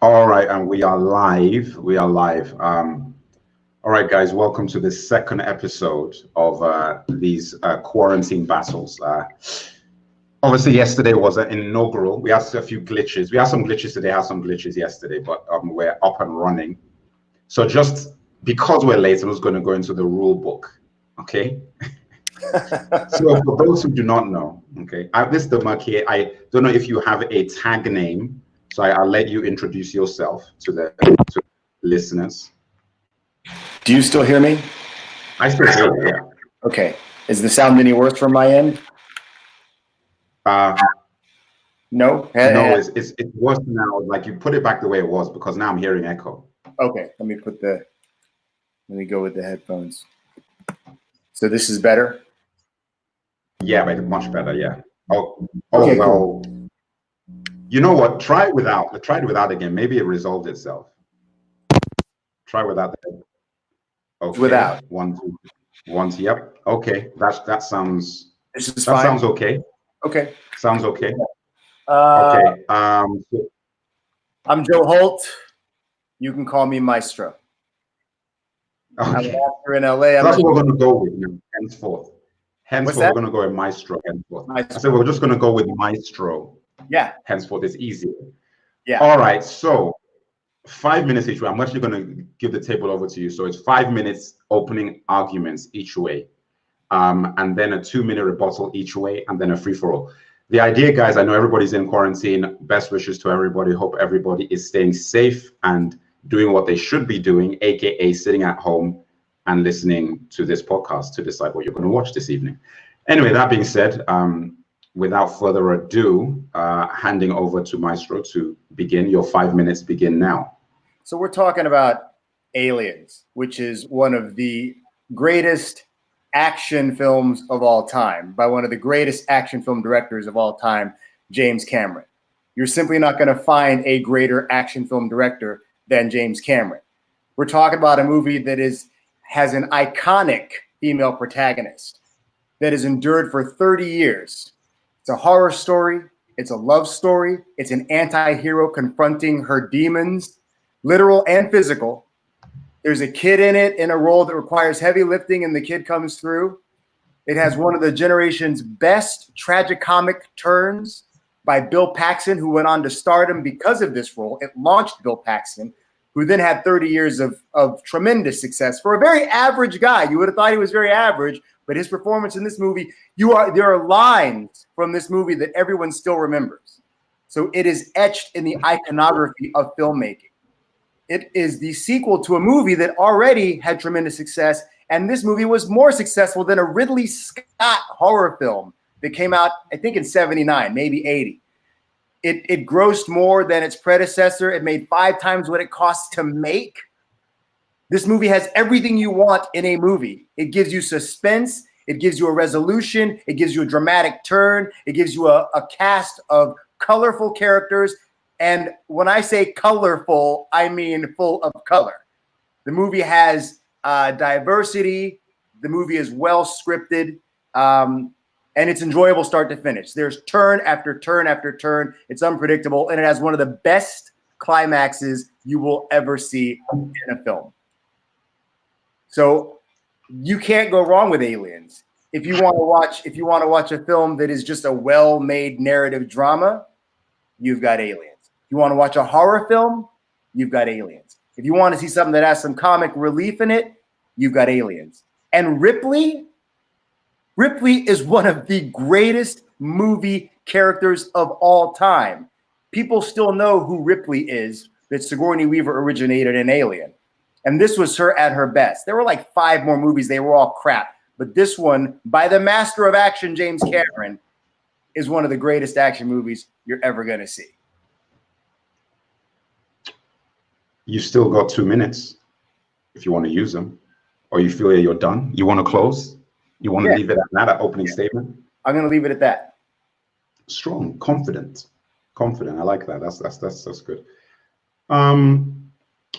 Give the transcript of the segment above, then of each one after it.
All right, and we are live. We are live. All right, guys, welcome to the second episode of these quarantine battles. Obviously, yesterday was an inaugural. We had a few glitches. We had some glitches today, had some glitches yesterday, but we're up and running. So just because we're late, I'm just going to go into the rule book, okay? So for those who do not know, okay, this is the Mark here. I don't know if you have a tag name, so I'll let you introduce yourself to the listeners. Do you still hear me? I still hear you, yeah. Okay. Is the sound any worse from my end? No? No, it's worse now. Like you put it back the way it was because now I'm hearing echo. Okay, let me go with the headphones. So this is better? Yeah, but much better, yeah. Okay, well. Cool. You know what? Try it without again. Maybe it resolved itself. Try without that. Okay. Without. One, two. Yep. Okay. That sounds. This is that fine. sounds okay. Okay. Sounds okay. Okay. I'm Joe Holt. You can call me Maestro. Okay. I'm an actor in LA. So that's what we're going to go with now, henceforth. What's We're that? going to go with Maestro henceforth. Maestro. I said we're just going to go with Maestro. Yeah. Henceforth, it's easier. Yeah. All right. So 5 minutes each way. I'm actually going to give the table over to you. So it's 5 minutes opening arguments each way, and then a 2-minute rebuttal each way, and then a free-for-all. The idea, guys, I know everybody's in quarantine. Best wishes to everybody. Hope everybody is staying safe and doing what they should be doing, aka sitting at home and listening to this podcast to decide what you're going to watch this evening. Anyway, that being said, without further ado, handing over to Maestro to begin. Your 5 minutes begin now. So we're talking about Aliens, which is one of the greatest action films of all time by one of the greatest action film directors of all time, James Cameron. You're simply not going to find a greater action film director than James Cameron. We're talking about a movie that has an iconic female protagonist that has endured for 30 years. It's a horror story. It's a love story. It's an anti-hero confronting her demons, literal and physical. There's a kid in it in a role that requires heavy lifting, and the kid comes through. It has one of the generation's best tragicomic turns by Bill Paxton, who went on to stardom because of this role. It launched Bill Paxton, who then had 30 years of tremendous success for a very average guy. You would have thought he was very average, but his performance in this movie, there are lines from this movie that everyone still remembers. So it is etched in the iconography of filmmaking. It is the sequel to a movie that already had tremendous success, and this movie was more successful than a Ridley Scott horror film that came out, I think, in 79, maybe 80. It grossed more than its predecessor. It made 5 times what it cost to make. This movie has everything you want in a movie. It gives you suspense. It gives you a resolution. It gives you a dramatic turn. It gives you a cast of colorful characters. And when I say colorful, I mean full of color. The movie has diversity. The movie is well scripted. And it's enjoyable start to finish. There's turn after turn after turn. It's unpredictable. And it has one of the best climaxes you will ever see in a film. So you can't go wrong with Aliens. If you want to watch a film that is just a well-made narrative drama, you've got Aliens. If you want to watch a horror film, you've got Aliens. If you want to see something that has some comic relief in it, you've got Aliens. And Ripley is one of the greatest movie characters of all time. People still know who Ripley is, that Sigourney Weaver originated in Alien. And this was her at her best. There were like 5 more movies. They were all crap. But this one, by the master of action, James Cameron, is one of the greatest action movies you're ever going to see. You still got 2 minutes if you want to use them, or you feel you're done. You want to close? You want to leave it at that opening statement? I'm going to leave it at that. Strong, confident. I like that. That's good.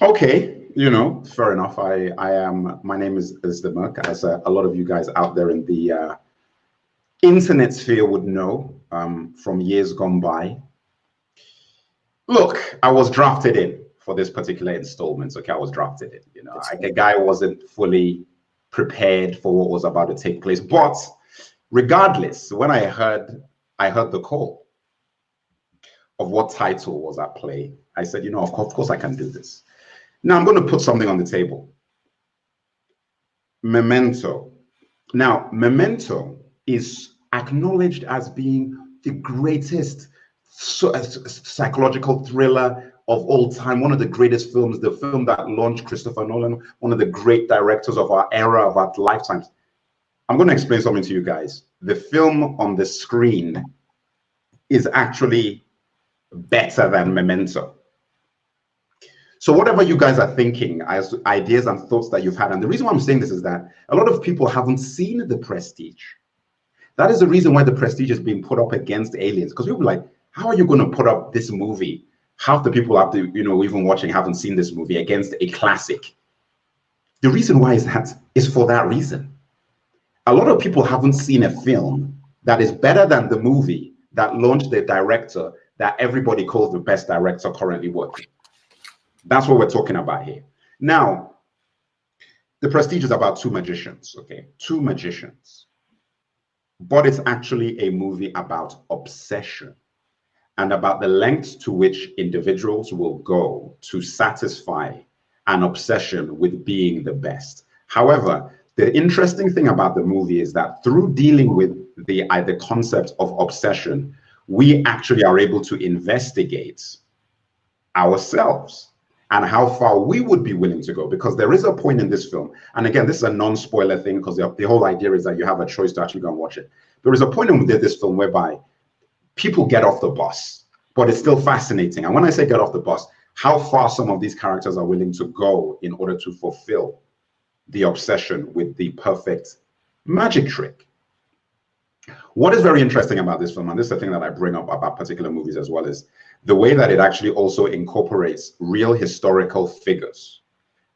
Okay, fair enough. My name is the Merc, as a lot of you guys out there in the internet sphere would know from years gone by. Look, I was drafted in for this particular installment. Okay, I was drafted in. You know, the guy wasn't fully prepared for what was about to take place. But regardless, when I heard the call of what title was at play, I said, you know, of course I can do this. Now I'm going to put something on the table. Memento. Now, Memento is acknowledged as being the greatest psychological thriller of all time, one of the greatest films, the film that launched Christopher Nolan, one of the great directors of our era, of our lifetimes. I'm going to explain something to you guys. The film on the screen is actually better than Memento. So whatever you guys are thinking as ideas and thoughts that you've had, and the reason why I'm saying this is that a lot of people haven't seen The Prestige. That is the reason why The Prestige is being put up against Aliens, because people are like, how are you going to put up this movie? Half the people out there, you know, even watching haven't seen this movie against a classic. The reason why is for that reason. A lot of people haven't seen a film that is better than the movie that launched the director that everybody calls the best director currently working. That's what we're talking about here. Now, The Prestige is about two magicians, okay? Two magicians. But it's actually a movie about obsession and about the lengths to which individuals will go to satisfy an obsession with being the best. However, the interesting thing about the movie is that through dealing with the concept of obsession, we actually are able to investigate ourselves and how far we would be willing to go, because there is a point in this film, and again, this is a non-spoiler thing, because the whole idea is that you have a choice to actually go and watch it. There is a point in this film whereby people get off the bus, but it's still fascinating. And when I say get off the bus, how far some of these characters are willing to go in order to fulfill the obsession with the perfect magic trick. What is very interesting about this film, and this is the thing that I bring up about particular movies as well, is the way that it actually also incorporates real historical figures.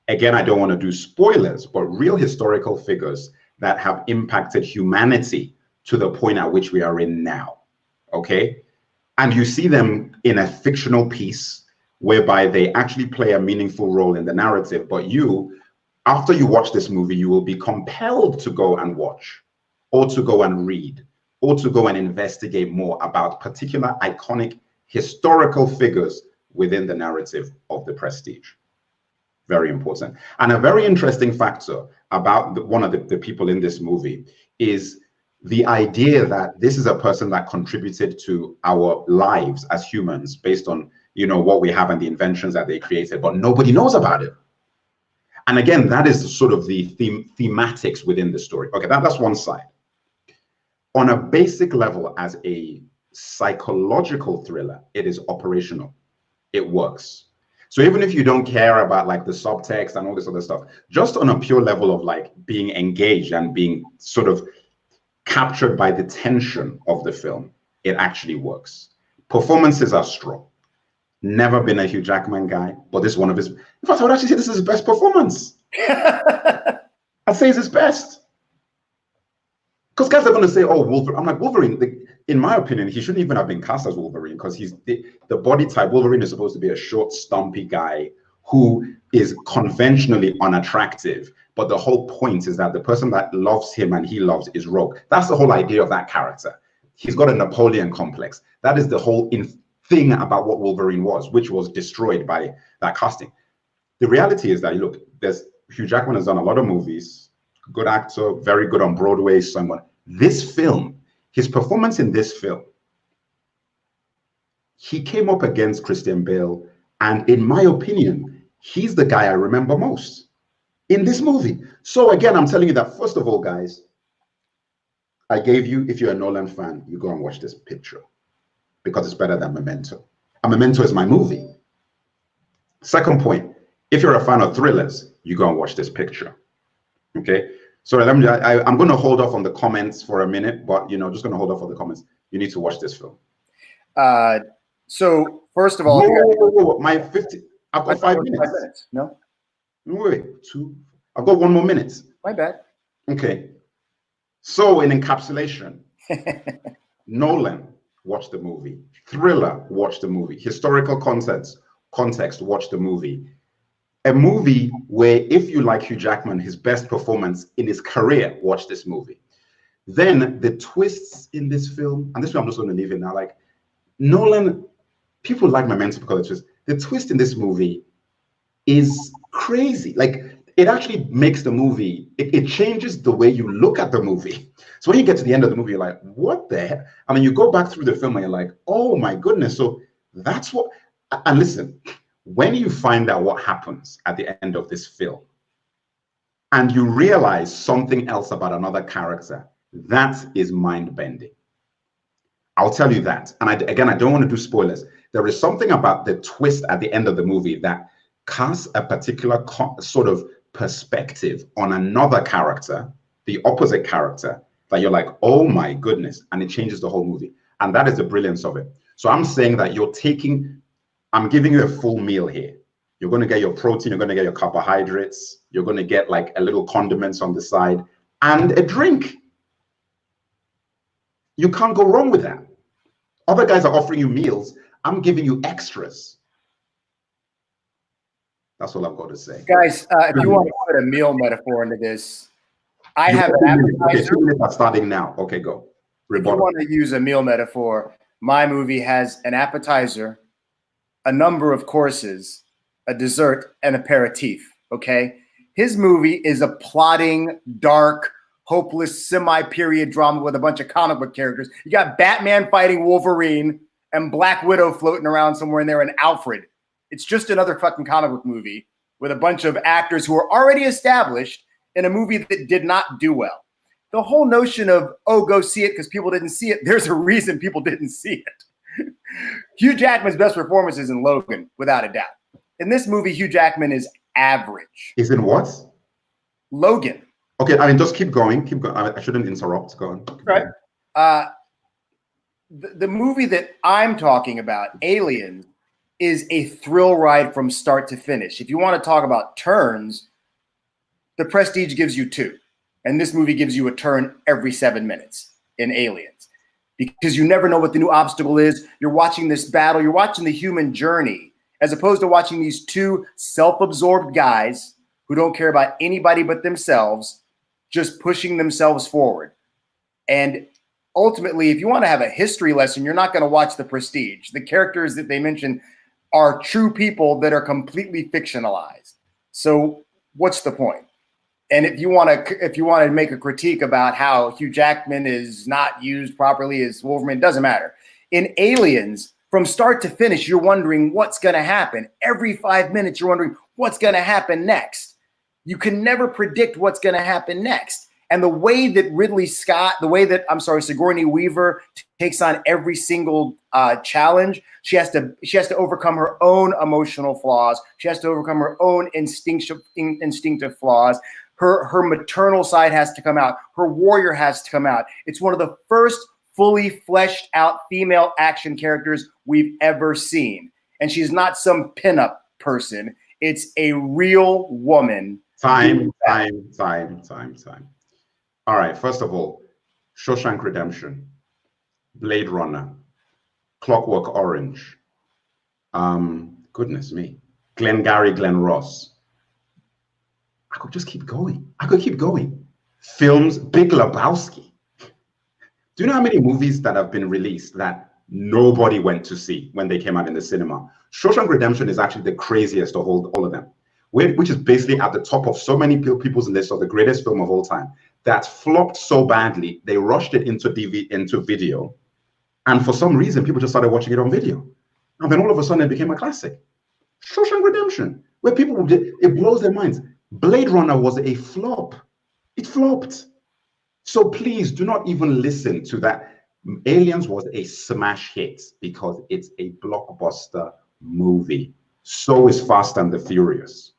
Again, I don't want to do spoilers, but real historical figures that have impacted humanity to the point at which we are in now. Okay, and you see them in a fictional piece whereby they actually play a meaningful role in the narrative, but you, after you watch this movie, you will be compelled to go and watch, or to go and read, or to go and investigate more about particular iconic historical figures within the narrative of The Prestige. Very important. And a very interesting factor about one of the people in this movie is the idea that this is a person that contributed to our lives as humans based on, you know, what we have and the inventions that they created, but nobody knows about it. And again, that is sort of the thematics within the story. Okay, that's one side. On a basic level, as a psychological thriller, it is operational. It works. So even if you don't care about like the subtext and all this other stuff, just on a pure level of like being engaged and being sort of captured by the tension of the film, it actually works. Performances are strong. Never been a Hugh Jackman guy, but this is one of his, in fact, I would actually say this is his best performance. I'd say it's his best. Because guys are going to say, oh, Wolverine. I'm like, Wolverine, in my opinion, he shouldn't even have been cast as Wolverine, because he's the body type. Wolverine is supposed to be a short, stumpy guy who is conventionally unattractive. But the whole point is that the person that loves him and he loves is Rogue. That's the whole idea of that character. He's got a Napoleon complex. That is the whole thing about what Wolverine was, which was destroyed by that casting. The reality is that, look, Hugh Jackman has done a lot of movies, good actor, very good on Broadway, someone. This film, his performance in this film, he came up against Christian Bale, and in my opinion, he's the guy I remember most in this movie. So again, I'm telling you that, first of all, guys, I gave you, if you're a Nolan fan, you go and watch this picture, because it's better than Memento. And Memento is my movie. Second point, if you're a fan of thrillers, you go and watch this picture. Okay? So I'm going to hold off on the comments for a minute, but just going to hold off on the comments. You need to watch this film. So first of all, I've got 5 minutes. 5 minutes. No? Wait, 2. I've got 1 more minute. My bad. Okay. So in encapsulation, Nolan watch the movie. Thriller, watch the movie. Historical context, watch the movie. A movie where if you like Hugh Jackman, his best performance in his career, watch this movie. Then the twists in this film, and this one I'm just going to leave it now, like Nolan, people like Memento because of the twist. The twist in this movie is crazy. Like it actually makes the movie, it changes the way you look at the movie. So when you get to the end of the movie, you're like, what the heck? I mean, you go back through the film and you're like, oh my goodness. So that's what, and listen, when you find out what happens at the end of this film and you realize something else about another character, that is mind-bending. I'll tell you that. And again, I don't want to do spoilers. There is something about the twist at the end of the movie that casts a particular sort of perspective on another character, the opposite character, that you're like, oh my goodness, and it changes the whole movie. And that is the brilliance of it. So I'm saying that I'm giving you a full meal here. You're going to get your protein, you're going to get your carbohydrates, you're going to get like a little condiments on the side, and a drink. You can't go wrong with that. Other guys are offering you meals. I'm giving you extras. That's all I've got to say. Guys, if you want to put a meal metaphor into this, I have an appetizer. Okay, 2 minutes are starting now. Okay, go. If you want to use a meal metaphor, my movie has an appetizer, a number of courses, a dessert, and aperitif, okay? His movie is a plotting, dark, hopeless, semi-period drama with a bunch of comic book characters. You got Batman fighting Wolverine and Black Widow floating around somewhere in there and Alfred. It's just another fucking comic book movie with a bunch of actors who are already established in a movie that did not do well. The whole notion of, oh, go see it because people didn't see it, there's a reason people didn't see it. Hugh Jackman's best performance is in Logan, without a doubt. In this movie, Hugh Jackman is average. Is in what? Logan. Okay, I mean, just keep going. Keep going. I shouldn't interrupt. Go on. Right. The movie that I'm talking about, Alien, is a thrill ride from start to finish. If you want to talk about turns, The Prestige gives you 2. And this movie gives you a turn every 7 minutes in Aliens. Because you never know what the new obstacle is. You're watching this battle. You're watching the human journey, as opposed to watching these 2 self-absorbed guys who don't care about anybody but themselves, just pushing themselves forward. And ultimately, if you want to have a history lesson, you're not going to watch The Prestige. The characters that they mention are true people that are completely fictionalized. So what's the point? And if you want to make a critique about how Hugh Jackman is not used properly as Wolverine, it doesn't matter. In Aliens, from start to finish, you're wondering what's going to happen. Every 5 minutes, you're wondering what's going to happen next. You can never predict what's going to happen next. And the way that Sigourney Weaver takes on every single challenge, she has to overcome her own emotional flaws. She has to overcome her own instinctive flaws. Her maternal side has to come out. Her warrior has to come out. It's one of the first fully fleshed out female action characters we've ever seen. And she's not some pinup person. It's a real woman. Time. All right, first of all, Shawshank Redemption, Blade Runner, Clockwork Orange, goodness me, Glengarry Glen Ross. I could just keep going. Films, Big Lebowski. Do you know how many movies that have been released that nobody went to see when they came out in the cinema? Shawshank Redemption is actually the craziest of all of them, which is basically at the top of so many people's list of the greatest film of all time. That flopped so badly, they rushed it into video. And for some reason, people just started watching it on video. And then all of a sudden, it became a classic. Shawshank Redemption, where it blows their minds. Blade Runner was a flop. It flopped. So please do not even listen to that. Aliens was a smash hit because it's a blockbuster movie. So is Fast and the Furious.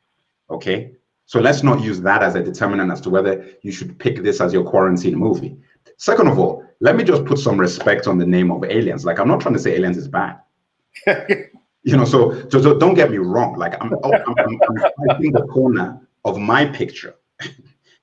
Okay? So let's not use that as a determinant as to whether you should pick this as your quarantine movie. Second of all, let me just put some respect on the name of Aliens. Like, I'm not trying to say Aliens is bad. So don't get me wrong. Like, I'm fighting the corner of my picture.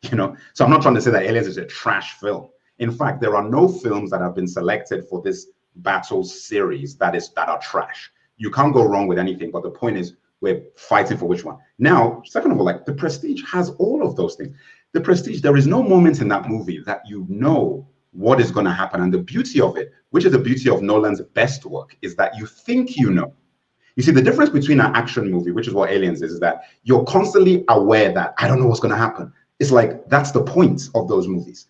So I'm not trying to say that Aliens is a trash film. In fact, there are no films that have been selected for this battles series that are trash. You can't go wrong with anything, but the point is we're fighting for which one. Now, second of all, like The Prestige has all of those things. The Prestige, there is no moment in that movie that you know what is going to happen. And the beauty of it, which is the beauty of Nolan's best work, is that you think you know. You see, the difference between an action movie, which is what Aliens is that you're constantly aware that I don't know what's going to happen. It's like, that's the point of those movies.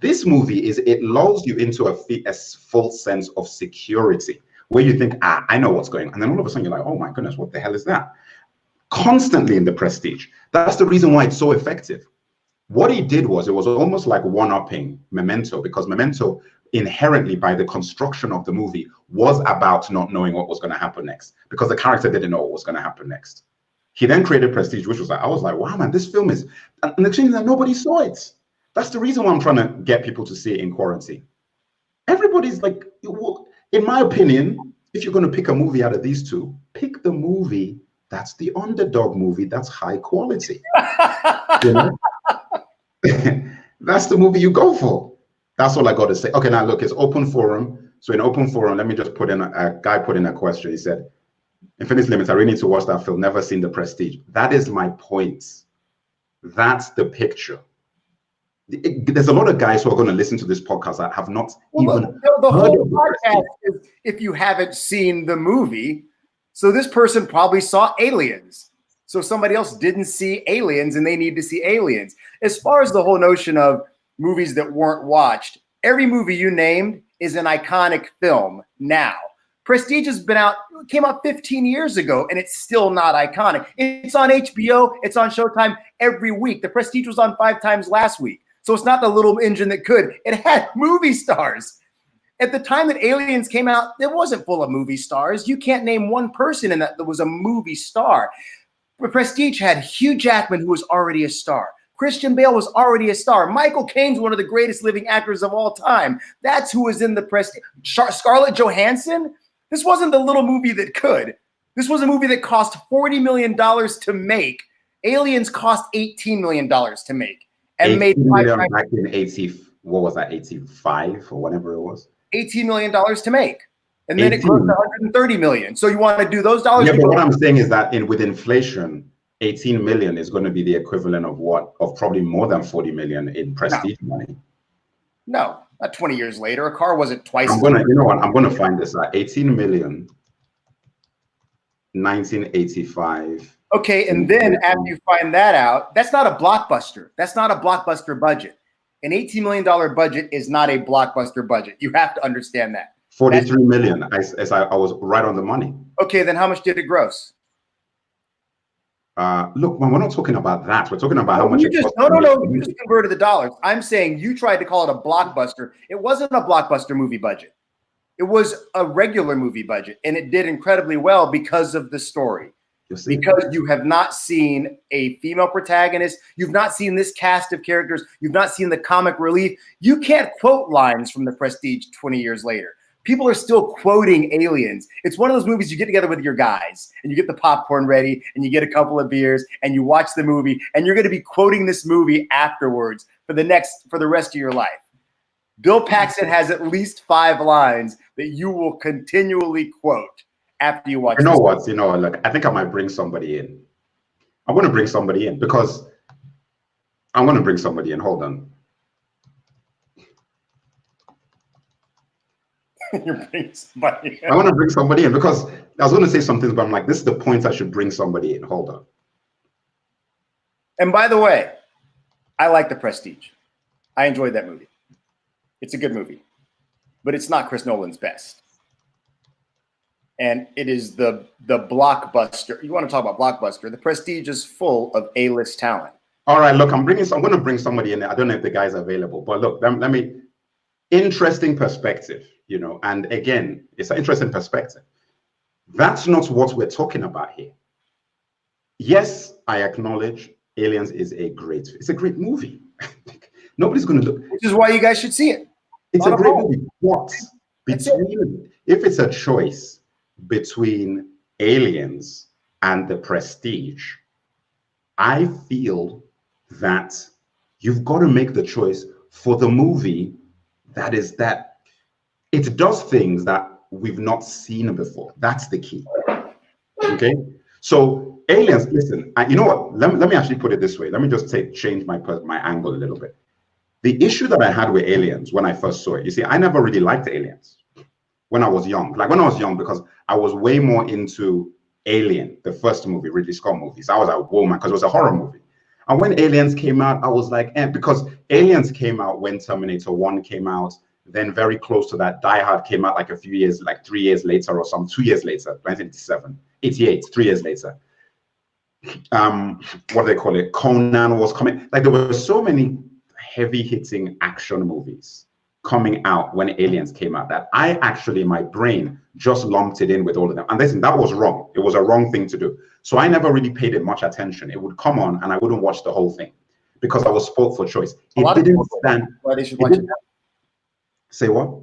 This movie is, it lulls you into a full sense of security where you think, I know what's going on. And then all of a sudden you're like, oh my goodness, what the hell is that? Constantly in The Prestige. That's the reason why it's so effective. What he did was, it was almost like one-upping Memento, because Memento inherently, by the construction of the movie, was about not knowing what was going to happen next, because the character didn't know what was going to happen next. He then created Prestige, which was like, I was like, wow, man, this film is, and the thing is that nobody saw it. That's the reason why I'm trying to get people to see it in quarantine. Everybody's like, in my opinion, if you're going to pick a movie out of these two, pick the movie that's the underdog movie that's high quality. You know? That's the movie you go for. That's all I got to say. Okay, now look, it's open forum. So in open forum, let me just put in a guy put in a question. He said, Infinite Limits, I really need to watch that film. Never seen The Prestige. That is my point. That's the picture. There's a lot of guys who are going to listen to this podcast that have not even the whole podcast is if you haven't seen the movie. So this person probably saw Aliens. So somebody else didn't see Aliens and they need to see Aliens. As far as the whole notion of movies that weren't watched, every movie you named is an iconic film now. Prestige came out 15 years ago, and it's still not iconic. It's on HBO, it's on Showtime every week. The Prestige was on 5 times last week. So it's not the little engine that could. It had movie stars. At the time that Aliens came out, it wasn't full of movie stars. You can't name one person in that was a movie star. But Prestige had Hugh Jackman, who was already a star. Christian Bale was already a star. Michael Caine's one of the greatest living actors of all time. That's who was in The Prestige. Scarlett Johansson? This wasn't the little movie that could. This was a movie that cost $40 million to make. Aliens cost $18 million to make. And made back in 80, what was that, 85 or whatever it was? $18 million to make. And then it grows to 130 million. So you want to do those dollars? Yeah, but what I'm saying is that with inflation, 18 million is going to be the equivalent of what? Of probably more than 40 million in Prestige money. No, not 20 years later. A car wasn't twice. You know what? I'm going to find this. 18 million, 1985. Okay, and then after you find that out, that's not a blockbuster. That's not a blockbuster budget. An $18 million budget is not a blockbuster budget. You have to understand that. 43 million. I was right on the money. Okay, then how much did it gross? Look, we're not talking about that. We're talking about how much. You just converted the dollars. I'm saying you tried to call it a blockbuster. It wasn't a blockbuster movie budget. It was a regular movie budget, and it did incredibly well because of the story. Because you have not seen a female protagonist, you've not seen this cast of characters, you've not seen the comic relief. You can't quote lines from The Prestige 20 years later. People are still quoting Aliens. It's one of those movies you get together with your guys and you get the popcorn ready and you get a couple of beers and you watch the movie and you're going to be quoting this movie afterwards for the rest of your life. Bill Paxton has at least 5 lines that you will continually quote after you watch. You know what? Look, I think I might bring somebody in. I'm going to bring somebody in because I'm going to bring somebody in. Hold on. You're bringing somebody in. I want to bring somebody in because I was going to say something, but I'm like, this is the point I should bring somebody in. Hold on. And by the way, I like The Prestige. I enjoyed that movie. It's a good movie, but it's not Chris Nolan's best. And it is the blockbuster. You want to talk about blockbuster? The Prestige is full of A-list talent. All right, look, I'm going to bring somebody in there. I don't know if the guy's available, but look, let me. Interesting perspective, and again, it's an interesting perspective. That's not what we're talking about here. Yes, I acknowledge Aliens is a great movie. Nobody's going to look. Which is why you guys should see it. It's a great movie. What? If it's a choice between Aliens and The Prestige, I feel that you've got to make the choice for the movie that it does things that we've not seen before. That's the key. Okay, so aliens. Listen, you know what? Let me actually put it this way. Let me just change my angle a little bit. The issue that I had with Aliens when I first saw it, you see, I never really liked Aliens when I was young. Like when I was young, because I was way more into Alien, the first movie, Ridley Scott movies. I was like, whoa, man, because it was a horror movie. And when Aliens came out, I was like, because Aliens came out when Terminator 1 came out. Then very close to that, Die Hard came out like a few years, like 3 years later or some 2 years later, 1987, 88, 3 years later. What do they call it? Conan was coming. Like there were so many heavy hitting action movies coming out when Aliens came out that I actually, my brain just lumped it in with all of them. And listen, that was wrong. It was a wrong thing to do. So I never really paid it much attention. It would come on and I wouldn't watch the whole thing because I was spoiled for choice. It didn't stand. Why they should watch it now. Say what?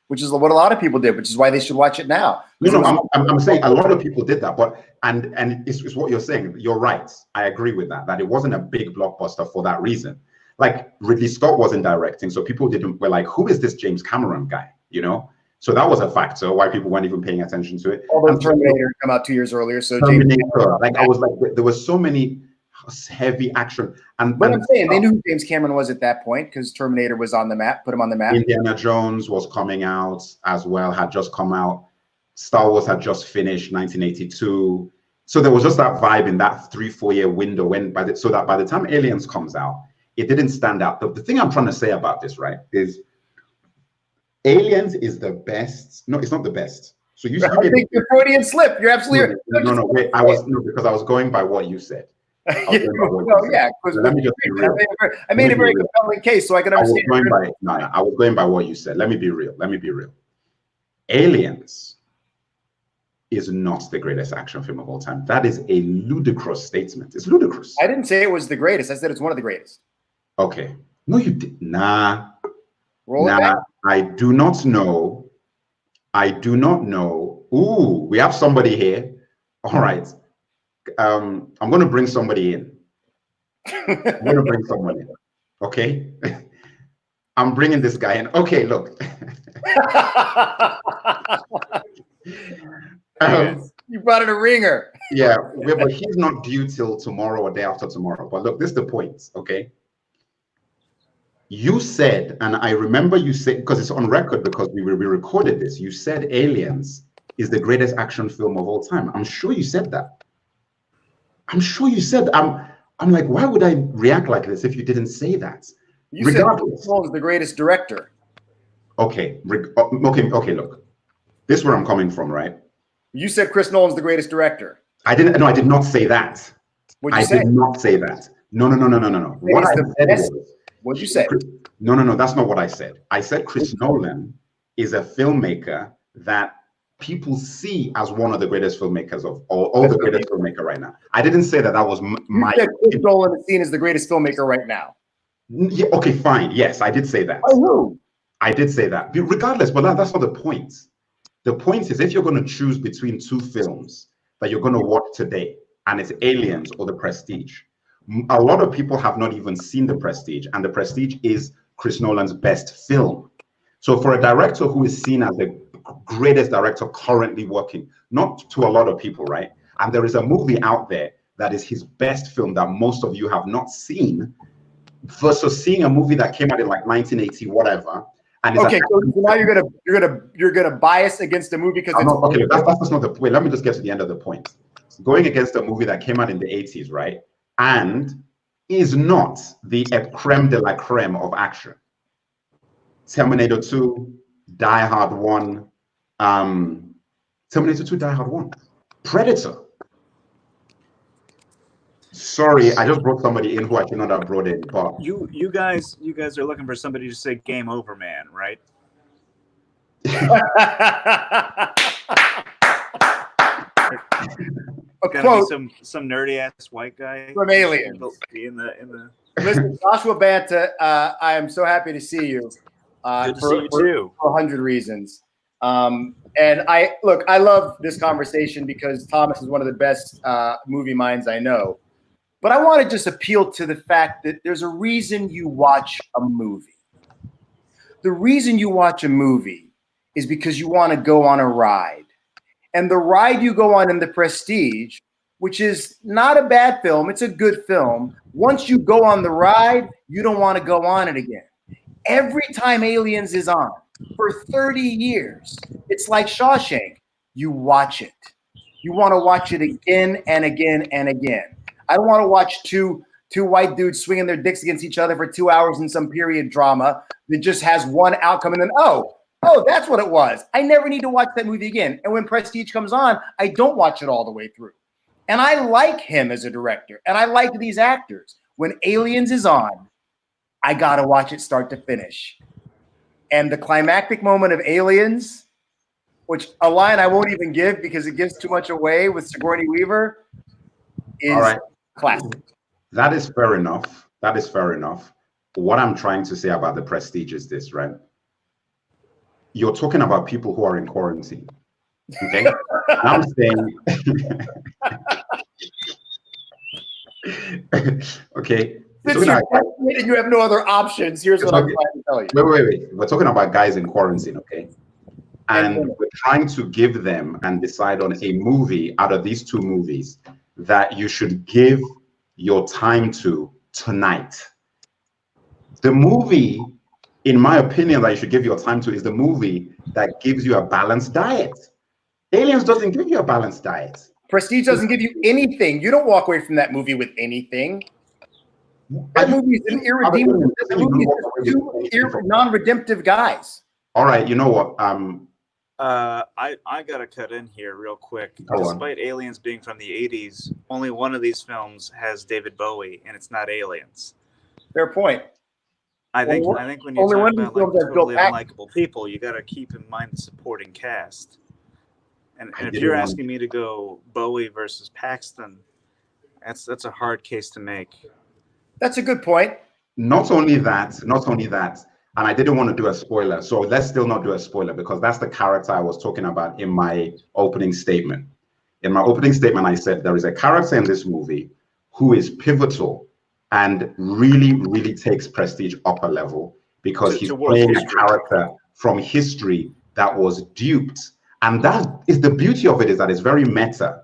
Which is what a lot of people did, which is why they should watch it now. No, I'm saying a lot of people did that, but and it's what you're saying. You're right. I agree with that it wasn't a big blockbuster for that reason. Like Ridley Scott wasn't directing, so people were like, who is this James Cameron guy? You know? So that was a factor why people weren't even paying attention to it. Although Terminator come out 2 years earlier, so Terminator, I was like, there was so many heavy action. But I'm saying they knew who James Cameron was at that point because Terminator was on the map, put him on the map. Indiana Jones was coming out as well, had just come out. Star Wars had just finished, 1982. So there was just that vibe in that 3-4 year window so that by the time Aliens comes out, it didn't stand out. The thing I'm trying to say about this, right, is Aliens is the best. No, it's not the best. So you I think you're Freudian slip. You're absolutely no. Wait, because I was going by what you said. Let me just be real. I made a very compelling case, so I can understand. I was going by what you said. Let me be real. Aliens is not the greatest action film of all time. That is a ludicrous statement. It's ludicrous. I didn't say it was the greatest. I said it's one of the greatest. Okay. No, you did. Nah. Roll it back. I do not know. Ooh, we have somebody here. All right. I'm going to bring somebody in. Okay. I'm bringing this guy in. Okay, look. You brought in a ringer. Yeah, but he's not due till tomorrow or day after tomorrow. But look, this is the point, okay? You said, and I remember you said, because it's on record because we recorded this, you said Aliens is the greatest action film of all time. I'm sure you said that. I'm like, why would I react like this if you didn't say that? You said Chris Nolan is the greatest director. Okay, look. This is where I'm coming from, right? You said Chris Nolan's the greatest director. I did not say that. What'd you say? I did not say that. No. What'd you say? No, that's not what I said. I said Chris Nolan is a filmmaker that people see as one of the greatest filmmakers of all the greatest filmmaker right now. I didn't say that was my. You said Chris Nolan is seen as the greatest filmmaker right now. Yeah, okay, fine. Yes, I did say that. Oh, I did say that. Regardless, but that's not the point. The point is, if you're going to choose between two films that you're going to watch today, and it's Aliens or The Prestige, a lot of people have not even seen The Prestige, and The Prestige is Chris Nolan's best film. So for a director who is seen as the greatest director currently working, not to a lot of people, right? And there is a movie out there that is his best film that most of you have not seen, versus seeing a movie that came out in like 1980, whatever. And okay, so now you're gonna bias against the movie because that's not the point. Let me just get to the end of the point. Going against a movie that came out in the 80s, right? And is not the creme de la creme of action. Terminator 2, Die Hard 1, Terminator 2, Die Hard 1, Predator. Sorry, I just brought somebody in who I should not have brought in. But you guys are looking for somebody to say "Game over, man," right? Gotta be some nerdy ass white guy from Aliens in the. Listen, Joshua Banta, I am so happy to see you. Good to see you too. For 100 reasons. And I love this conversation because Thomas is one of the best movie minds I know. But I want to just appeal to the fact that there's a reason you watch a movie. The reason you watch a movie is because you want to go on a ride. And the ride you go on in The Prestige, which is not a bad film, it's a good film. Once you go on the ride, you don't want to go on it again. Every time Aliens is on for 30 years, it's like Shawshank. You watch it. You want to watch it again and again and again. I don't want to watch two white dudes swinging their dicks against each other for 2 hours in some period drama that just has one outcome and then, oh, that's what it was. I never need to watch that movie again. And when Prestige comes on, I don't watch it all the way through. And I like him as a director, and I like these actors. When Aliens is on, I got to watch it start to finish. And the climactic moment of Aliens, which a line I won't even give because it gives too much away with Sigourney Weaver, is classic. That is fair enough. That is fair enough. What I'm trying to say about The Prestige is this, right? You're talking about people who are in quarantine. Okay? I'm saying, okay. Since you're vaccinated and you have no other options, here's what I'm trying to tell you. Wait. We're talking about guys in quarantine, okay? And we're trying to give them and decide on a movie out of these two movies that you should give your time to tonight. The movie, in my opinion, that you should give your time to is the movie that gives you a balanced diet. Aliens doesn't give you a balanced diet. Prestige doesn't give you anything. You don't walk away from that movie with anything. That movie is an irredeemable. That movie is two non-redemptive guys. All right, you know what? I gotta cut in here real quick. Despite Aliens being from the 80s, only one of these films has David Bowie, and it's not Aliens. Fair point. I think when you talk about like totally unlikable people, you gotta keep in mind the supporting cast. And if you're asking me to go Bowie versus Paxton, that's a hard case to make. That's a good point. Not only that, and I didn't want to do a spoiler, so let's still not do a spoiler because that's the character I was talking about in my opening statement. In my opening statement, I said there is a character in this movie who is pivotal and really, really takes Prestige up a level because he's playing a character from history that was duped. And that is the beauty of it, is that it's very meta.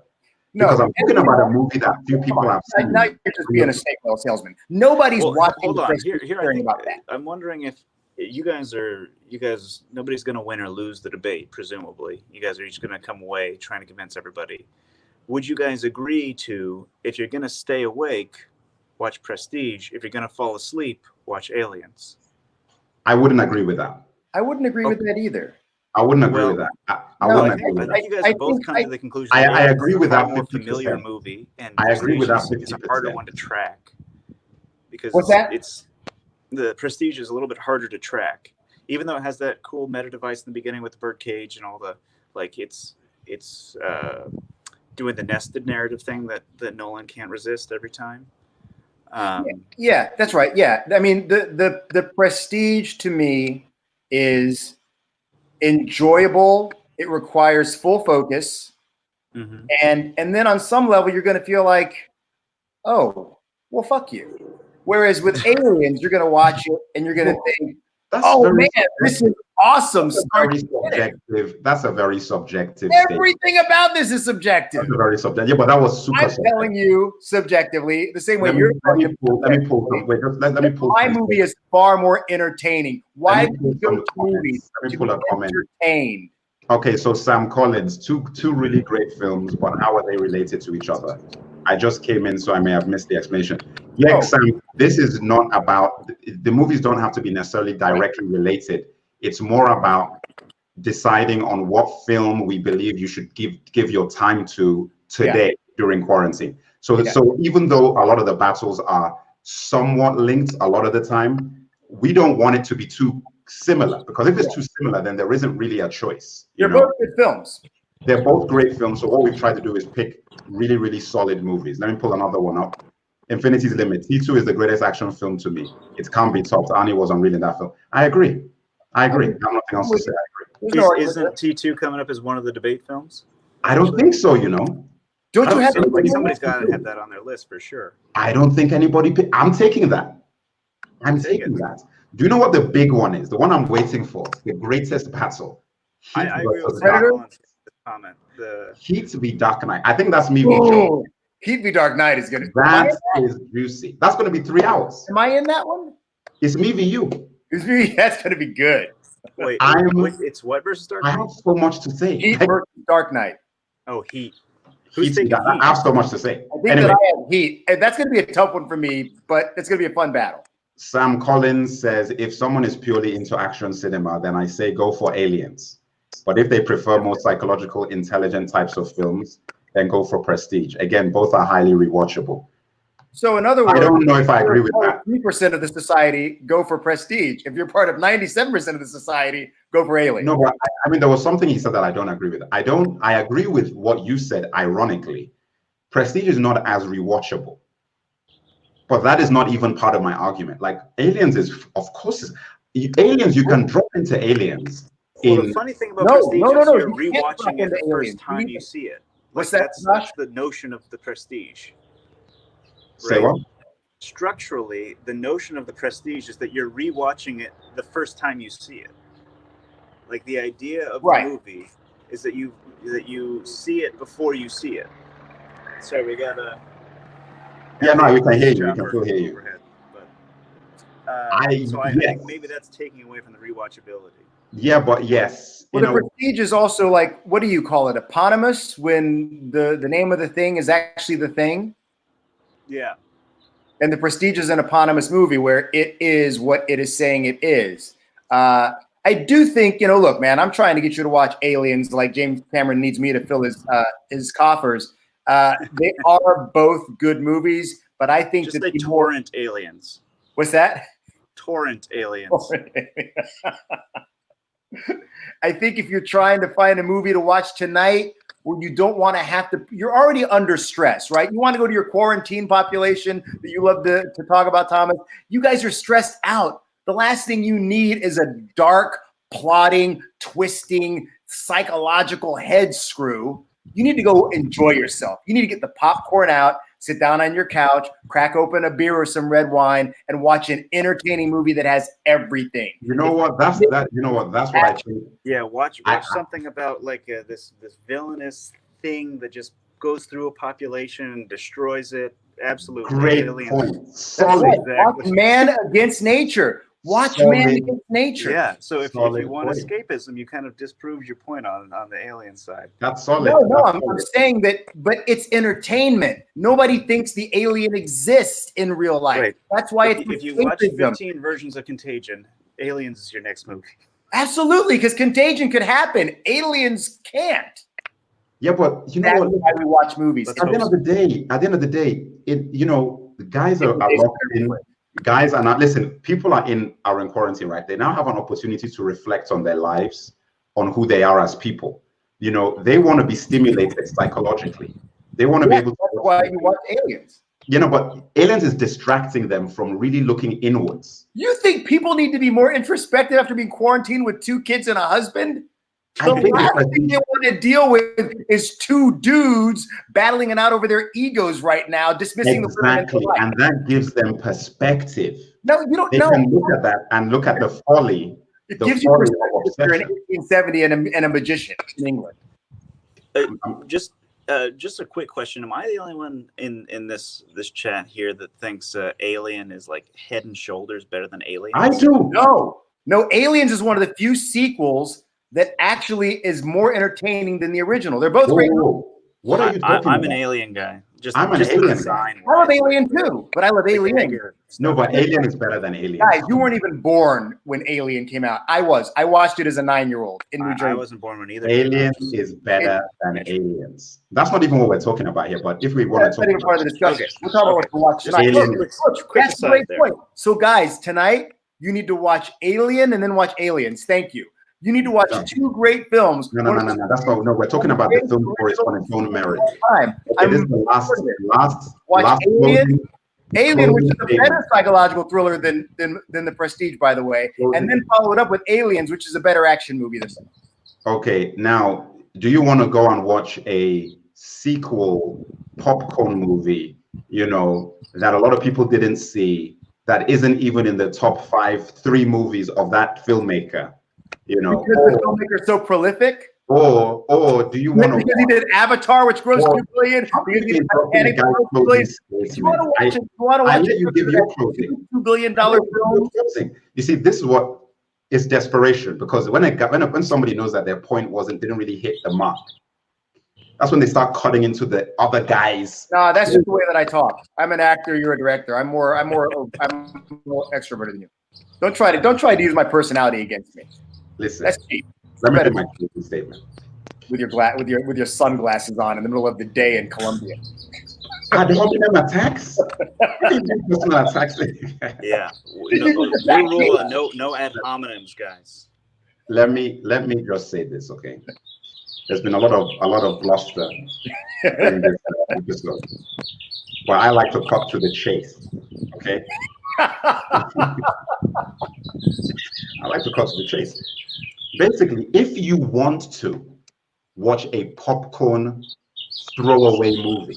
Because I'm talking about a movie that few people have seen. Now you're just being a snake oil salesman. Nobody's watching. Hold on. Here I think, about that. I'm wondering if you guys, nobody's going to win or lose the debate, presumably. You guys are each going to come away trying to convince everybody. Would you guys agree to, if you're going to stay awake, watch Prestige? If you're going to fall asleep, watch Aliens? I wouldn't agree with that. I wouldn't agree with that either. I wouldn't agree with that. I think you guys have both come to the conclusion. I agree with that. More familiar movie, and I agree with that. It's a harder one to track because it's the Prestige is a little bit harder to track, even though it has that cool meta device in the beginning with the birdcage and all the it's doing the nested narrative thing that Nolan can't resist every time. Yeah, that's right. Yeah, I mean the Prestige to me is enjoyable. It requires full focus, and then on some level you're going to feel like, oh, well, fuck you. Whereas with Aliens, you're going to watch it and you're going to think, oh man, this is awesome. That's a very subjective. Everything about this is subjective. That's a very subjective. Yeah, but that was super. I'm telling you subjectively, the same way you're. Let me pull. My movie is far more entertaining. Why do you go to movies to be entertained? Okay, so Sam Collins, two really great films, but how are they related to each other? I just came in, so I may have missed the explanation. Yeah, Sam, this is not about, the movies don't have to be necessarily directly related. It's more about deciding on what film we believe you should give your time to today during quarantine. So even though a lot of the battles are somewhat linked a lot of the time, we don't want it to be too similar, because if it's too similar, then there isn't really a choice. They're both good films. They're both great films. So what we've tried to do is pick really, really solid movies. Let me pull another one up. Infinity's Limit. T2 is the greatest action film to me. It can't be topped. Arnie was unreal in that film. I agree. I have nothing else to say. I agree. Isn't T2 coming up as one of the debate films? I don't think so, you know. Don't you have somebody's got to have that on their list for sure. I don't think anybody. I'm taking that. I'm taking that. Do you know what the big one is? The one I'm waiting for, the greatest battle. I agree with Predator. Comment. Heat v Dark Knight. I think that's me. Heat v Dark Knight is good. That is juicy. That's going to be 3 hours. Am I in that one? It's me v you. It's me. That's going to be good. Wait, it's what versus Dark Knight? I have so much to say. Heat versus Dark Knight. Oh, Heat. Who's Heat? I have so much to say. I think that I have Heat. And that's going to be a tough one for me, but it's going to be a fun battle. Sam Collins says, if someone is purely into action cinema, then I say go for Aliens. But if they prefer more psychological, intelligent types of films, then go for Prestige. Again, both are highly rewatchable. So in other words, I don't know if I agree with that. 3% of the society go for Prestige. If you're part of 97% of the society, go for Alien. No, but I mean, there was something he said that I don't agree with. I agree with what you said, ironically. Prestige is not as rewatchable. But that is not even part of my argument. Like, Aliens is, of course, Aliens, you can drop into Aliens. Well, the funny thing about Prestige is you're rewatching it the first time you see it. What's that? That's the notion of the Prestige. Say what? Structurally, the notion of the Prestige is that you're rewatching it the first time you see it. Like, the idea of the movie is that you see it before you see it. Sorry, we got a... Yeah, no, we can hear you. We can still hear you. So I think maybe that's taking away from the rewatchability. Yeah, but yes. Well, the Prestige is also like, what do you call it? Eponymous, when the name of the thing is actually the thing? Yeah. And the Prestige is an eponymous movie where it is what it is saying it is. I do think, look, man, I'm trying to get you to watch Aliens like James Cameron needs me to fill his coffers. They are both good movies, but I think just that torrent Aliens. What's that? Torrent Aliens. I think if you're trying to find a movie to watch tonight where you don't want to have to, you're already under stress, right? You want to go to your quarantine population that you love to talk about, Thomas. You guys are stressed out. The last thing you need is a dark, plotting, twisting, psychological head screw. You need to go enjoy yourself. You need to get the popcorn out, sit down on your couch, crack open a beer or some red wine, and watch an entertaining movie that has everything. You know what? That's what I think. Yeah, watch something about like this villainous thing that just goes through a population and destroys it. Absolutely. Great point. Solid. Watch Man Against Nature. Watch Man Against Nature. Yeah. So if you want escapism, you kind of disproved your point on the alien side. That's solid. No, I'm saying that, but it's entertainment. Nobody thinks the alien exists in real life. Right. That's why if you watch 15 versions of Contagion, Aliens is your next movie. Absolutely, because Contagion could happen. Aliens can't. Yeah, but you know what? Why we watch movies. At the end of the day, the guys are locked in. Guys are not, listen, people are in quarantine, right? They now have an opportunity to reflect on their lives, on who they are as people. They want to be stimulated psychologically. They want to be able to. That's why you watch Aliens. But Aliens is distracting them from really looking inwards. You think people need to be more introspective after being quarantined with 2 kids and a husband? The last thing they want to deal with is 2 dudes battling it out over their egos right now, dismissing exactly, and that gives them perspective. No, you don't. They can look at that and look at the folly. It gives you perspective. You're in 1870 and a magician in England. Just a quick question: am I the only one in this chat here that thinks Alien is like head and shoulders better than Aliens? I do. No. Aliens is one of the few sequels that actually is more entertaining than the original. They're both great. What are you talking about? I'm an Alien guy. I'm an Alien guy. I love Alien too, but I love Alien. No, but Alien is better than Alien. Guys, you weren't even born when Alien came out. I was. I watched it as a 9-year-old in New Jersey. I wasn't born when either. Alien is better than Aliens. That's not even what we're talking about here. But if we want to talk about part of the discussion, we'll talk about what to watch tonight. That's a great point. So, guys, tonight you need to watch Alien and then watch Aliens. Thank you. You need to watch 2 great films. No. That's not. No, we're talking about the film for its own merit. This is the last. Watch Alien, which is a better psychological thriller than The Prestige, by the way, and then follow it up with Aliens, which is a better action movie this time. Okay, now, do you want to go and watch a sequel popcorn movie? That a lot of people didn't see, that isn't even in the top 3 movies of that filmmaker? You know, because the filmmaker's so prolific. Or do you want to? Because he did Avatar, which grossed $2 billion. Because he did Titanic, which grossed $2 billion. You want to watch it? You want to watch you give your closing. $2 billion film. You see, this is what is desperation, because when somebody knows that their point didn't really hit the mark, that's when they start cutting into the other guys. No, that's just the way that I talk. I'm an actor. You're a director. I'm more extroverted than you. Don't try to use my personality against me. Listen, that's cheap. Let me do my closing statement. With your sunglasses on in the middle of the day in Colombia. Are they holding them attacks? Personal attacks. Yeah. No ad hominems, guys. Let me just say this, okay? There's been a lot of bluster in this episode, but I like to cut to the chase, okay? I like to cut to the chase. Basically, if you want to watch a popcorn throwaway movie,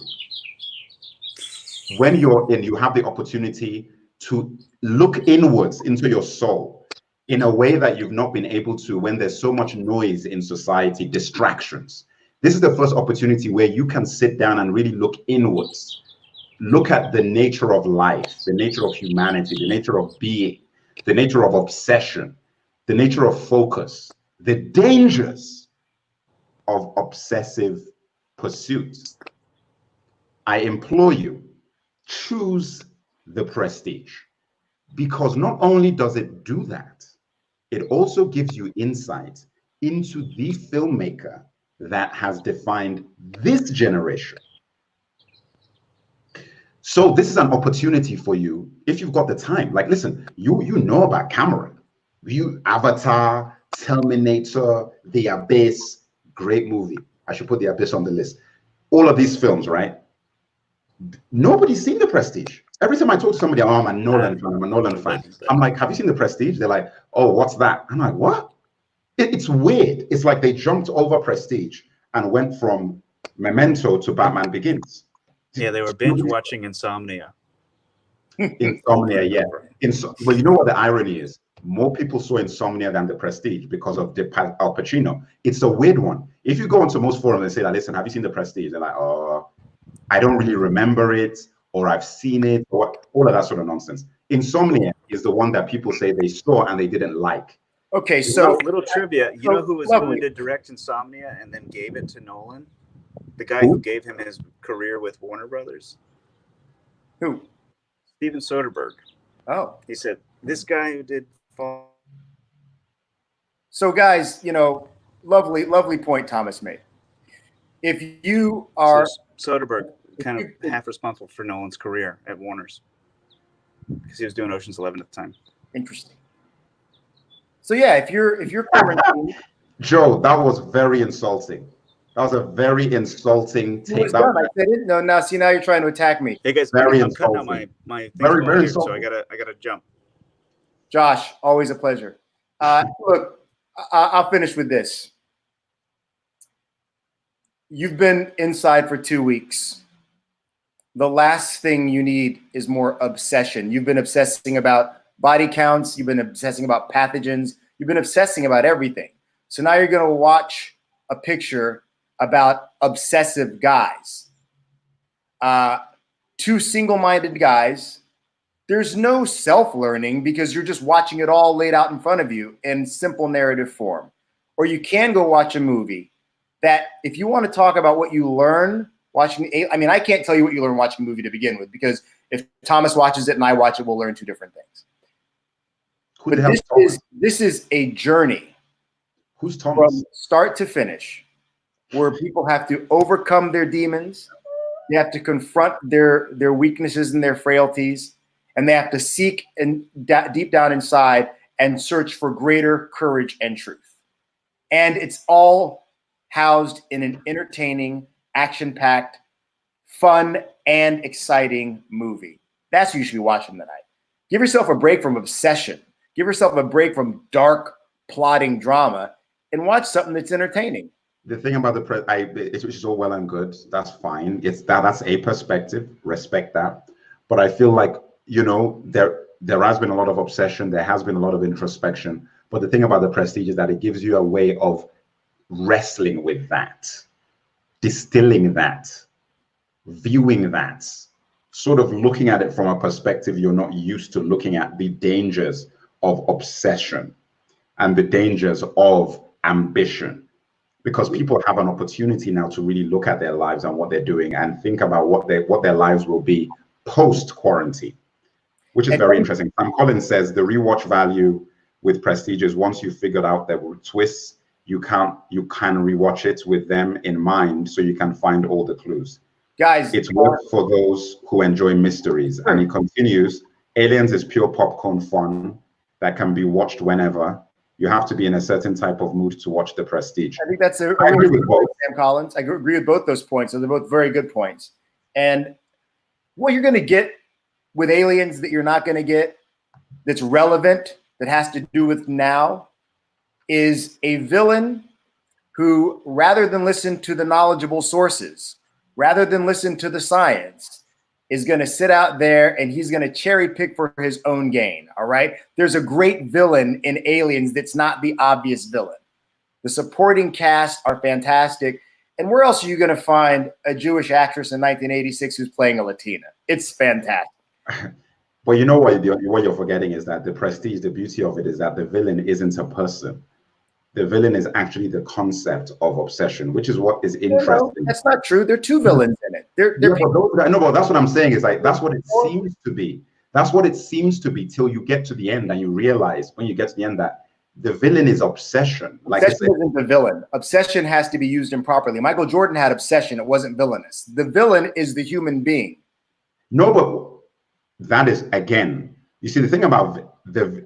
when you have the opportunity to look inwards into your soul in a way that you've not been able to when there's so much noise in society, distractions. This is the first opportunity where you can sit down and really look inwards. Look at the nature of life, the nature of humanity, the nature of being, the nature of obsession, the nature of focus, the dangers of obsessive pursuits. I implore you, choose The Prestige, because not only does it do that, it also gives you insight into the filmmaker that has defined this generation. So this is an opportunity for you if you've got the time. Like, listen, you know about Cameron. Avatar, Terminator, The Abyss, great movie. I should put The Abyss on the list. All of these films, right? Nobody's seen The Prestige. Every time I talk to somebody, oh, I'm a Nolan fan. I'm like, have you seen The Prestige? They're like, oh, what's that? I'm like, what? It's weird. It's like they jumped over Prestige and went from Memento to Batman Begins. Yeah, they were binge watching Insomnia. Insomnia, yeah. Well, you know what the irony is? More people saw Insomnia than The Prestige because of Al Pacino. It's a weird one. If you go onto most forums and say, like, listen, have you seen The Prestige? They're like, oh, I don't really remember it, or I've seen it, or all of that sort of nonsense. Insomnia is the one that people say they saw and they didn't like. Okay, so little trivia. You know who was going to direct Insomnia and then gave it to Nolan? The guy who gave him his career with Warner Brothers. Who? Steven Soderbergh. Oh. He said, this guy who did Fall. So guys, lovely point Thomas made. If you are Soderbergh, kind of half responsible for Nolan's career at Warner's, because he was doing Ocean's 11 at the time. Interesting. So yeah, if you're Joe, that was very insulting. That was a very insulting take. I said it. No, now see, now you're trying to attack me. Hey guys, I'm cutting out my thing very here, so I gotta jump. Josh, always a pleasure. Look, I'll finish with this. You've been inside for 2 weeks. The last thing you need is more obsession. You've been obsessing about body counts. You've been obsessing about pathogens. You've been obsessing about everything. So now you're going to watch a picture about obsessive guys. Two single-minded guys. There's no self-learning because you're just watching it all laid out in front of you in simple narrative form. Or you can go watch a movie that if you want to talk about what you learn watching, I can't tell you what you learn watching a movie to begin with, because if Thomas watches it and I watch it, we'll learn two different things. But this is a journey. Who's Thomas? From start to finish, where people have to overcome their demons, they have to confront their weaknesses and their frailties, and they have to seek and deep down inside and search for greater courage and truth. And it's all housed in an entertaining, action-packed, fun, and exciting movie. That's what you should be watching tonight. Give yourself a break from obsession. Give yourself a break from dark, plotting drama and watch something that's entertaining. The thing about which is all well and good, that's fine. That's a perspective, respect that. But I feel like, there has been a lot of obsession, there has been a lot of introspection, But the thing about The Prestige is that it gives you a way of wrestling with that, distilling that, viewing that, sort of looking at it from a perspective you're not used to looking at, the dangers of obsession and the dangers of ambition. Because people have an opportunity now to really look at their lives and what they're doing and think about what their lives will be post-quarantine, which is very interesting. Sam Collins says the rewatch value with Prestige is once you've figured out their twists, you can rewatch it with them in mind so you can find all the clues. Guys, it's worth for those who enjoy mysteries. Sure. And he continues, Aliens is pure popcorn fun that can be watched whenever. You have to be in a certain type of mood to watch The Prestige. I think that's I agree with both. Sam Collins. I agree with both those points. So they're both very good points. And what you're going to get with Aliens that you're not going to get, that's relevant, that has to do with now, is a villain who, rather than listen to the knowledgeable sources, rather than listen to the science, is going to sit out there and he's going to cherry pick for his own gain. All right. There's a great villain in Aliens that's not the obvious villain. The supporting cast are fantastic. And where else are you going to find a Jewish actress in 1986 who's playing a Latina? It's fantastic. Well, you know what you're forgetting is that The Prestige, the beauty of it is that the villain isn't a person. The villain is actually the concept of obsession, which is what is interesting. No, that's not true. There are two villains in it. But that's what I'm saying is like, that's what it seems to be. That's what it seems to be till you get to the end and you realize when you get to the end that the villain is obsession. Like obsession isn't the villain. Obsession has to be used improperly. Michael Jordan had obsession. It wasn't villainous. The villain is the human being. No, but that is, again, you see the thing about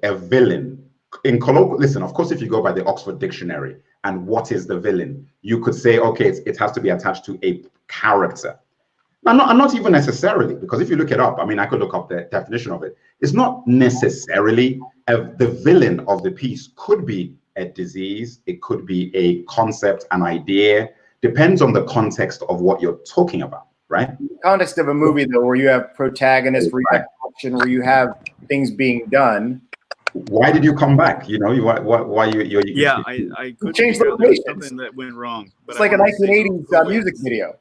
a villain, in colloquial, listen, of course, if you go by the Oxford Dictionary and what is the villain, you could say, okay, it has to be attached to a character. Now, not even necessarily, because if you look it up, I mean, I could look up the definition of it. It's not necessarily the villain of the piece. Could be a disease. It could be a concept, an idea. Depends on the context of what you're talking about, right? In the context of a movie, though, where you have protagonists, where you have action, where you have things being done. Why did you come back? You know, why you yeah, I could change the location. Something that went wrong. But it's like a 1980s music video.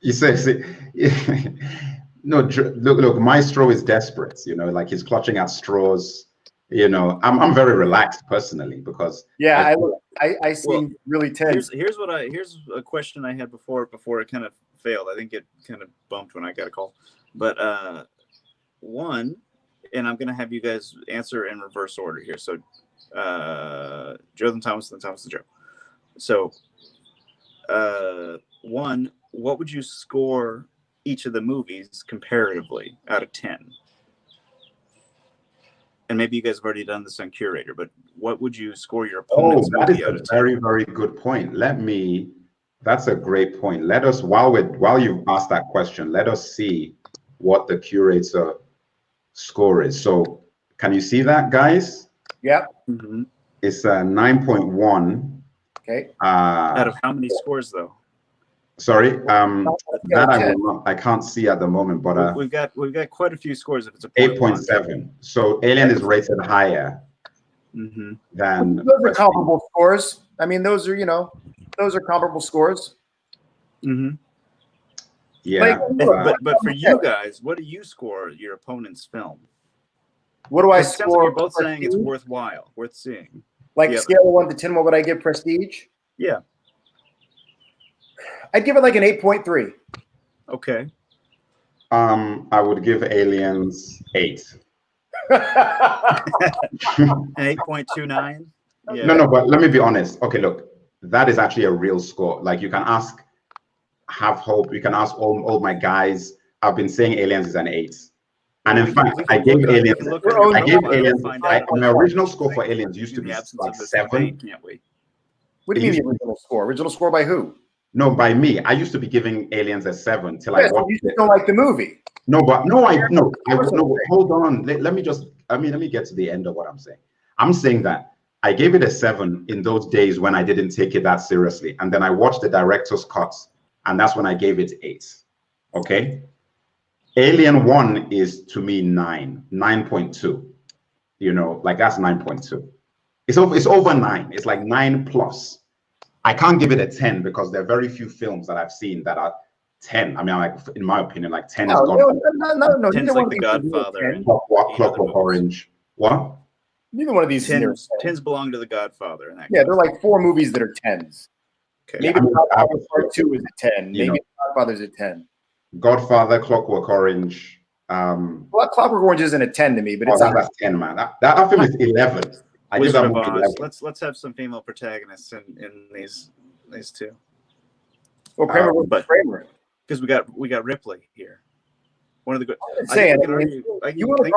You say, no, look, Maestro is desperate. You know, like he's clutching at straws. You know, I'm very relaxed personally because I seem really tense. Here's a question I had before it kind of failed. I think it kind of bumped when I got a call, but one. And I'm going to have you guys answer in reverse order here. So, Joe then Thomas, then Thomas, then Joe. So, one, what would you score each of the movies comparatively out of 10? And maybe you guys have already done this on Curator, but what would you score your opponent's movie out of 10? Very, very good point. That's a great point. Let us, while you've asked that question, let us see what the Curator score is. So can you see that, guys? Yep. Mm-hmm. It's a 9.1. Okay. Out of how many scores though? Sorry, that I can't see at the moment, but we've got quite a few scores. If it's a 8.7, so Alien is rated higher than. Those are comparable scores. I mean, those are comparable scores. Mm-hmm. Yeah, but for you guys, what do you score your opponent's film? What do I score? You're both saying it's worth seeing. Like scale of 1 to 10, what would I give Prestige? Yeah, I'd give it like an 8.3. Okay. I would give Aliens 8. An 8.29. Yeah. No, but let me be honest. Okay, look, that is actually a real score. Like you can ask. Have hope. You can ask all my guys. I've been saying Aliens is an 8, and in fact, I gave Aliens. My original score for Aliens used to be like 7. Can't we? What do you mean the original score? Original score by who? No, by me. I used to be giving Aliens a 7 till I watched it. You don't like the movie. Hold on. Let me get to the end of what I'm saying. I'm saying that I gave it a 7 in those days when I didn't take it that seriously, and then I watched the director's cuts. And that's when I gave it 8. Okay. Alien 1 is to me 9.2. You know, like that's 9.2. It's over 9. It's like 9 plus. I can't give it a 10 because there are very few films that I've seen that are 10. I mean, like in my opinion, like 10 is gone. No. 10's like The Godfather and Clockwork Orange. What? Neither one of these 10s belong to The Godfather. In that yeah, they're like 4 movies that are 10s. Okay. Maybe Godfather Part 2 is a 10. Maybe Godfather's a 10. Godfather, Clockwork Orange. Well, Clockwork Orange isn't a 10 to me, but that's 10, man. That film is 11. I give that movie 11. Let's have some female protagonists in these two. Well, Kramer. Because we got Ripley here. One of the good. I think we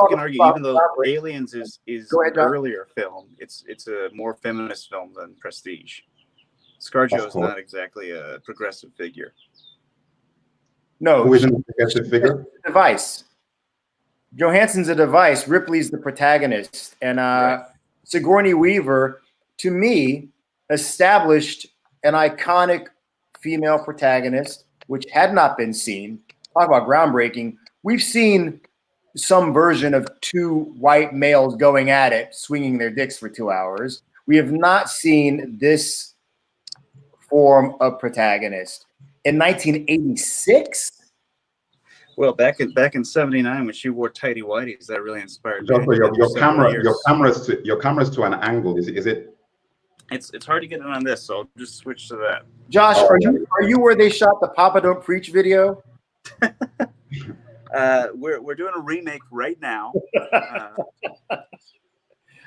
can argue even though Aliens is an earlier film, it's a more feminist film than Prestige. ScarJo is not exactly a progressive figure. No, who isn't a progressive figure? Device. Johansson's a device. Ripley's the protagonist, and Sigourney Weaver, to me, established an iconic female protagonist, which had not been seen. Talk about groundbreaking. We've seen some version of 2 white males going at it, swinging their dicks for 2 hours. We have not seen this form of protagonist. In 1986? Well, back in '79 when she wore tighty whities, that really inspired me. Your camera's to an angle. Is it? It's hard to get it on this, so I'll just switch to that. Josh, are you where they shot the Papa Don't Preach video? We're doing a remake right now.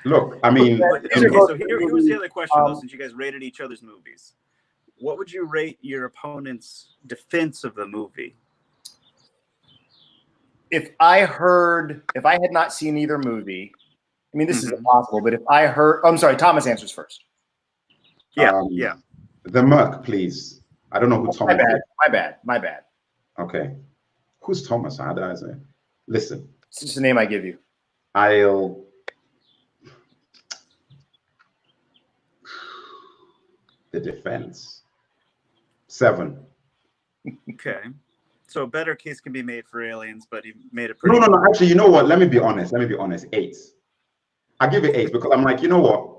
Look, I mean, okay, so here was the other question, though, since you guys rated each other's movies. What would you rate your opponent's defense of the movie? If I had not seen either movie, I mean, this is impossible, but if I heard, I'm sorry, Thomas answers first. Yeah. The Merc, please. I don't know who Thomas is. My bad. Okay. Who's Thomas? How did I say? Listen. It's just a name I give you. The defense. 7. Okay. So a better case can be made for Aliens, but he made it pretty. No. Actually, you know what? Let me be honest. 8. I give it 8 because I'm like, you know what?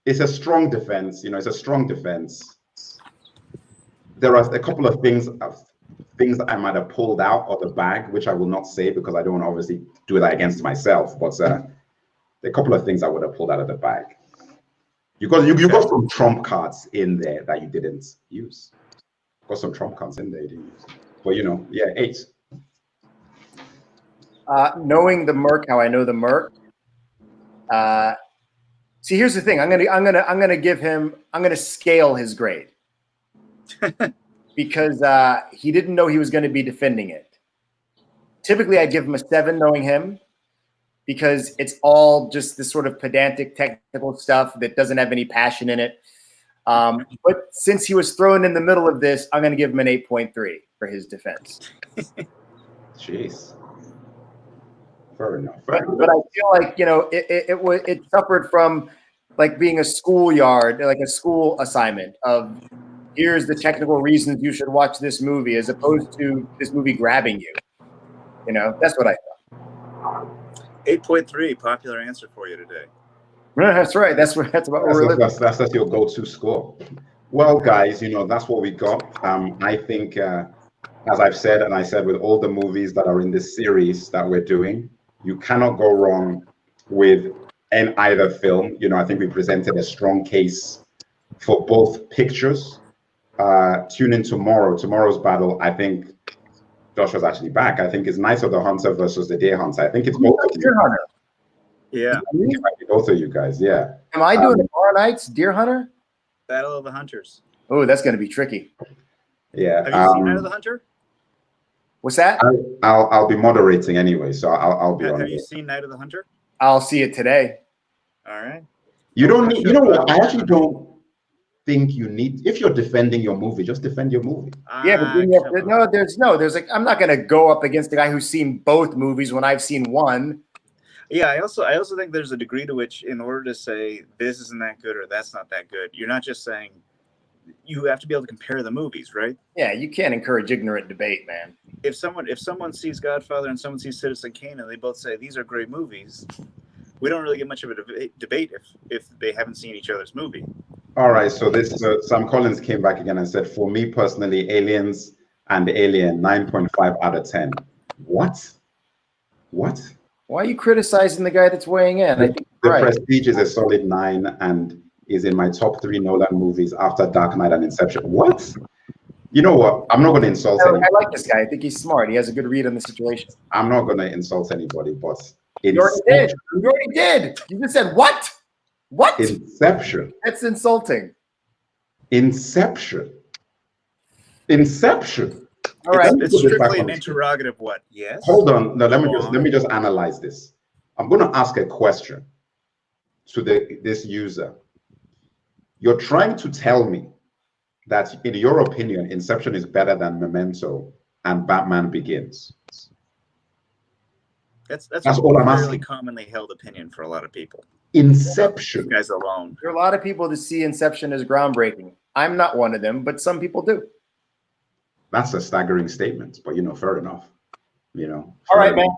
It's a strong defense. It's a strong defense. There are a couple of things that I might have pulled out of the bag, which I will not say because I don't want to obviously do that against myself. But there are a couple of things I would have pulled out of the bag. You got some trump cards in there that you didn't use. Got some trump cards in there you didn't use. But 8. Knowing the Merc, how I know the Merc. See, here's the thing. I'm gonna scale his grade because he didn't know he was going to be defending it. Typically, I'd give him a 7, knowing him, because it's all just this sort of pedantic technical stuff that doesn't have any passion in it. But since he was thrown in the middle of this, I'm going to give him an 8.3 for his defense. Jeez. Fair enough. But I feel like, it suffered from like being a schoolyard, like a school assignment of here's the technical reasons you should watch this movie, as opposed to this movie grabbing you. That's what I thought. 8.3, popular answer for you today. That's right. That's about what we're living. That's your go-to score. Well, guys, that's what we got. I think, as I've said, and I said with all the movies that are in this series that we're doing, you cannot go wrong with either film. I think we presented a strong case for both pictures. Tune in tomorrow. Tomorrow's battle, I think Josh was actually back. I think it's Night of the Hunter versus the Deer Hunter. I think it's both of you. Deer Hunter. Yeah. It might be both of you guys, yeah. Am I doing tomorrow night's Deer Hunter? Battle of the Hunters. Oh, that's going to be tricky. Yeah. Have you seen Night of the Hunter? What's that? I'll be moderating anyway, so I'll be on. Have you seen Night of the Hunter? I'll see it today. All right. You don't need, what? I actually don't think you need, if you're defending your movie, just defend your movie. Yeah, but there's like, I'm not going to go up against the guy who's seen both movies when I've seen one. Yeah, I also think there's a degree to which, in order to say this isn't that good or that's not that good, you're not just saying, you have to be able to compare the movies, right? Yeah, you can't encourage ignorant debate, man. If someone sees Godfather and someone sees Citizen Kane and they both say these are great movies, we don't really get much of a debate if they haven't seen each other's movie. All right, so this Sam Collins came back again and said, for me personally, Aliens and Alien, 9.5 out of 10. What? What? Why are you criticizing the guy that's weighing in? I think The Prestige is a solid 9 and is in my top 3 Nolan movies after Dark Knight and Inception. What? You know what? I'm not going to insult anybody. I like this guy. I think he's smart. He has a good read on the situation. I'm not going to insult anybody, but you already did. You already did. You just said what? What? Inception. That's insulting. Inception. All right. It's strictly an interrogative. What? Yes. Hold on. No, let me just analyze this. I'm going to ask a question to this user. You're trying to tell me that, in your opinion, Inception is better than Memento and Batman Begins. That's all I'm asking. Really commonly held opinion for a lot of people. Inception. You guys alone. There are a lot of people that see Inception as groundbreaking. I'm not one of them, but some people do. That's a staggering statement, but fair enough. All right, man.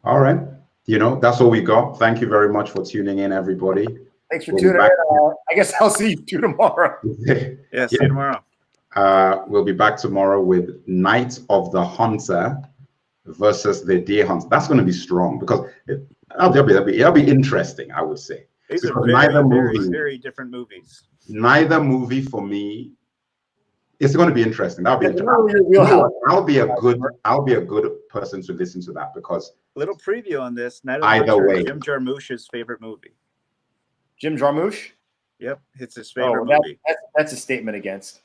All right. That's all we got. Thank you very much for tuning in, everybody. Thanks for tuning in. I guess I'll see you two tomorrow. Yeah, see you tomorrow. We'll be back tomorrow with Night of the Hunter versus the Deer Hunter. That's going to be strong because it'll be interesting, I would say. These are very different movies. Neither movie for me. It's going to be interesting. That'll be interesting. I'll be a good person to listen to that because little preview on this. Either way, Jim Jarmusch's favorite movie. Jim Jarmusch? Yep, it's his favorite movie. That's a statement against.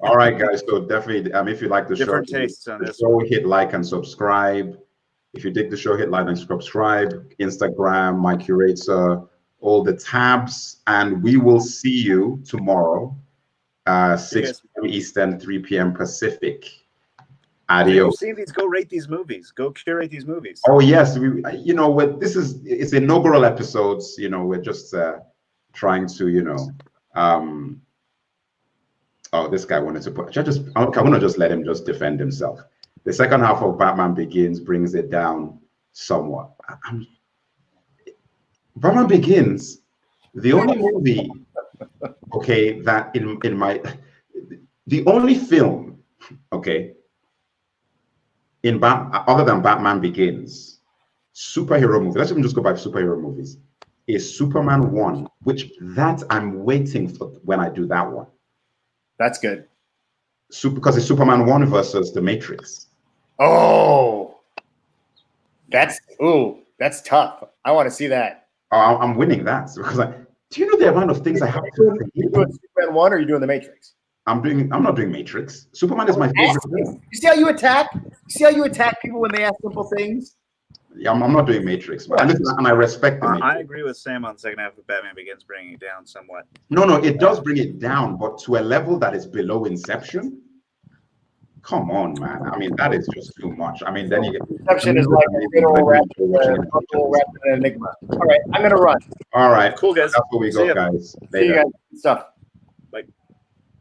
All right, guys. So definitely, if you like the different tastes on this. Hit like and subscribe. If you dig the show, hit like and subscribe. Instagram, my curator, all the tabs, and we will see you tomorrow, 6 p.m. Eastern, 3 p.m. Pacific. Adios. Seen these? Go rate these movies. Go curate these movies. Oh yes, it's inaugural episodes. We're just trying to oh, this guy wanted to put. I'm gonna just let him just defend himself. The second half of Batman Begins brings it down somewhat. Batman Begins, the only movie, okay, that the only film, okay, other than Batman Begins, superhero movie. Let's even just go by superhero movies. Is Superman 1, which I'm waiting for when I do that one. That's good. Because it's Superman 1 versus The Matrix. Oh, that's tough. I want to see that. Oh, I'm winning that because do you know the amount of things I have to do? You doing Superman 1 or are you doing The Matrix? I'm not doing Matrix. Superman is my favorite film. You see how you attack? You see how you attack people when they ask simple things? Yeah, I'm not doing Matrix, and I respect the Matrix. I agree with Sam on the second half of Batman Begins bringing it down somewhat. No, it does bring it down, but to a level that is below Inception. Come on, man. That is just too much. Then you get Inception is like a good old rap enigma. All right, I'm gonna run. All right, cool guys. That's where we go, guys. See you guys. Stuff.